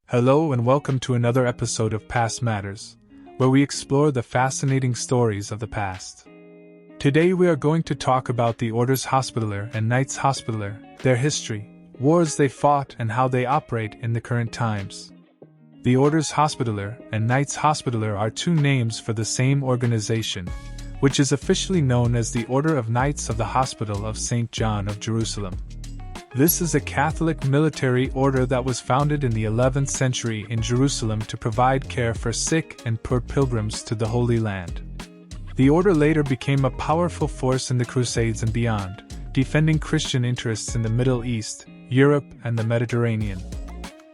Hello and welcome to another episode of Past Matters, where we explore the fascinating stories of the past. Today we are going to talk about the Orders Hospitaller and Knights Hospitaller, their history, wars they fought and how they operate in the current times. The Orders Hospitaller and Knights Hospitaller are two names for the same organization, which is officially known as the Order of Knights of the Hospital of St. John of Jerusalem. This is a Catholic military order that was founded in the 11th century in Jerusalem to provide care for sick and poor pilgrims to the Holy Land. The order later became a powerful force in the Crusades and beyond, defending Christian interests in the Middle East, Europe, and the Mediterranean.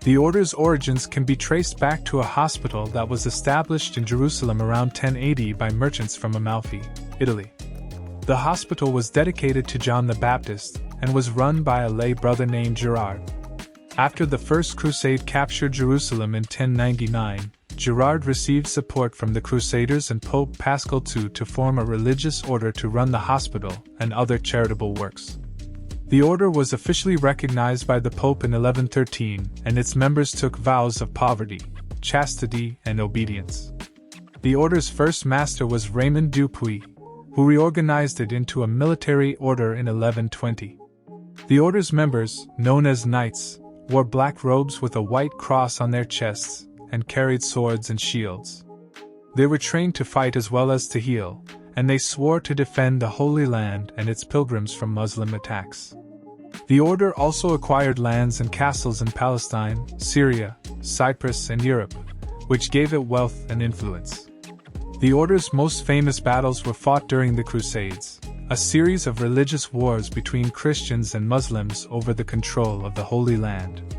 The order's origins can be traced back to a hospital that was established in Jerusalem around 1080 by merchants from Amalfi, Italy. The hospital was dedicated to John the Baptist and was run by a lay brother named Gerard. After the First Crusade captured Jerusalem in 1099, Gerard received support from the Crusaders and Pope Paschal II to form a religious order to run the hospital and other charitable works. The order was officially recognized by the Pope in 1113, and its members took vows of poverty, chastity, and obedience. The order's first master was Raymond Dupuy, who reorganized it into a military order in 1120. The order's members, known as knights, wore black robes with a white cross on their chests and carried swords and shields. They were trained to fight as well as to heal, and they swore to defend the Holy Land and its pilgrims from Muslim attacks. The order also acquired lands and castles in Palestine, Syria, Cyprus, and Europe, which gave it wealth and influence. The order's most famous battles were fought during the Crusades, a series of religious wars between Christians and Muslims over the control of the Holy Land.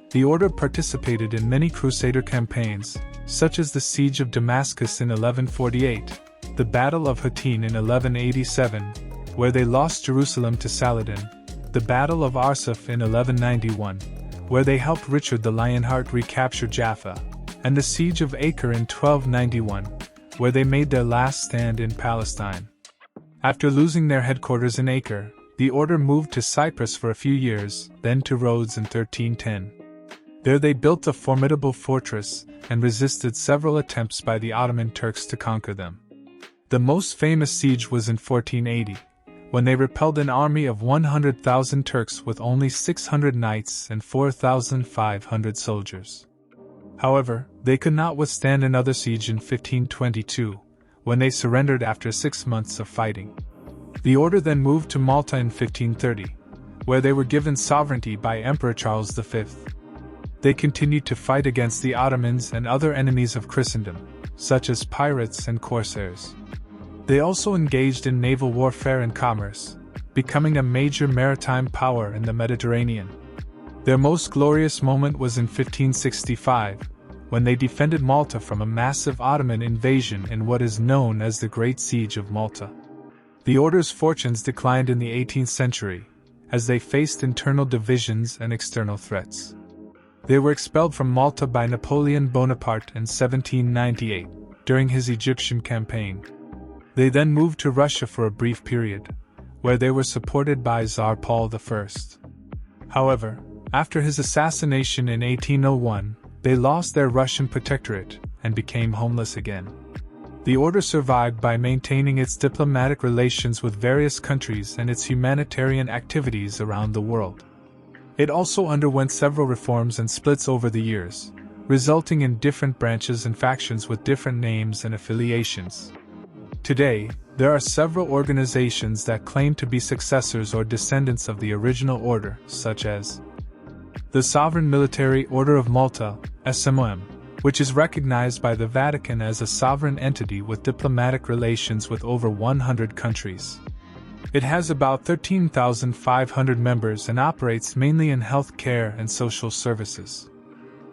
The order participated in many Crusader campaigns, such as the Siege of Damascus in 1148, the Battle of Hattin in 1187, where they lost Jerusalem to Saladin, the Battle of Arsuf in 1191, where they helped Richard the Lionheart recapture Jaffa, and the Siege of Acre in 1291, where they made their last stand in Palestine. After losing their headquarters in Acre, the order moved to Cyprus for a few years, then to Rhodes in 1310. There they built a formidable fortress and resisted several attempts by the Ottoman Turks to conquer them. The most famous siege was in 1480, when they repelled an army of 100,000 Turks with only 600 knights and 4,500 soldiers. However, they could not withstand another siege in 1522, when they surrendered after 6 months of fighting. The order then moved to Malta in 1530, where they were given sovereignty by Emperor Charles V. They continued to fight against the Ottomans and other enemies of Christendom, such as pirates and corsairs. They also engaged in naval warfare and commerce, becoming a major maritime power in the Mediterranean. Their most glorious moment was in 1565, when they defended Malta from a massive Ottoman invasion in what is known as the Great Siege of Malta. The order's fortunes declined in the 18th century, as they faced internal divisions and external threats. They were expelled from Malta by Napoleon Bonaparte in 1798, during his Egyptian campaign. They then moved to Russia for a brief period, where they were supported by Tsar Paul I. However, after his assassination in 1801, they lost their Russian protectorate and became homeless again. The order survived by maintaining its diplomatic relations with various countries and its humanitarian activities around the world. It also underwent several reforms and splits over the years, resulting in different branches and factions with different names and affiliations. Today, there are several organizations that claim to be successors or descendants of the original order, such as the Sovereign Military Order of Malta, SMOM, which is recognized by the Vatican as a sovereign entity with diplomatic relations with over 100 countries. It has about 13,500 members and operates mainly in health care and social services.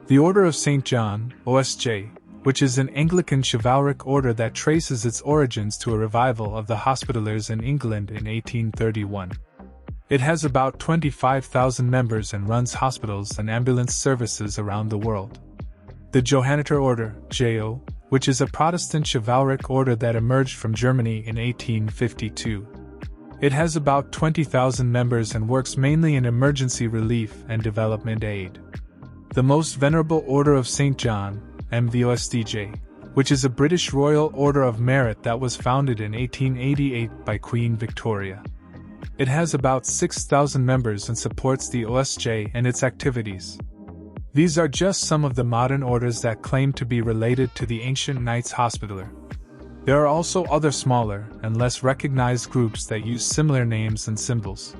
The Order of St. John, OSJ, which is an Anglican chivalric order that traces its origins to a revival of the Hospitallers in England in 1831. It has about 25,000 members and runs hospitals and ambulance services around the world. The Johanniter Order, JO, which is a Protestant chivalric order that emerged from Germany in 1852. It has about 20,000 members and works mainly in emergency relief and development aid. the most venerable Order of St. John, MVOSDJ, which is a British Royal Order of Merit that was founded in 1888 by Queen Victoria. It has about 6,000 members and supports the OSJ and its activities. These are just some of the modern orders that claim to be related to the ancient Knights Hospitaller. There are also other smaller and less recognized groups that use similar names and symbols.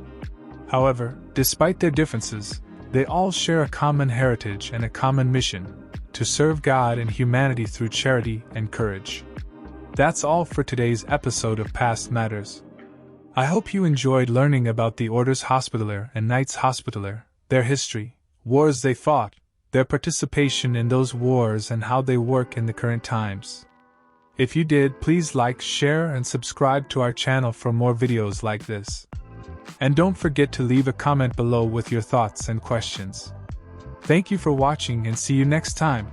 However, despite their differences, they all share a common heritage and a common mission: to serve God and humanity through charity and courage. That's all for today's episode of Past Matters. I hope you enjoyed learning about the Orders Hospitaller and Knights Hospitaller, their history, wars they fought, their participation in those wars, and how they work in the current times. If you did, please like, share, and subscribe to our channel for more videos like this. And don't forget to leave a comment below with your thoughts and questions. Thank you for watching and see you next time.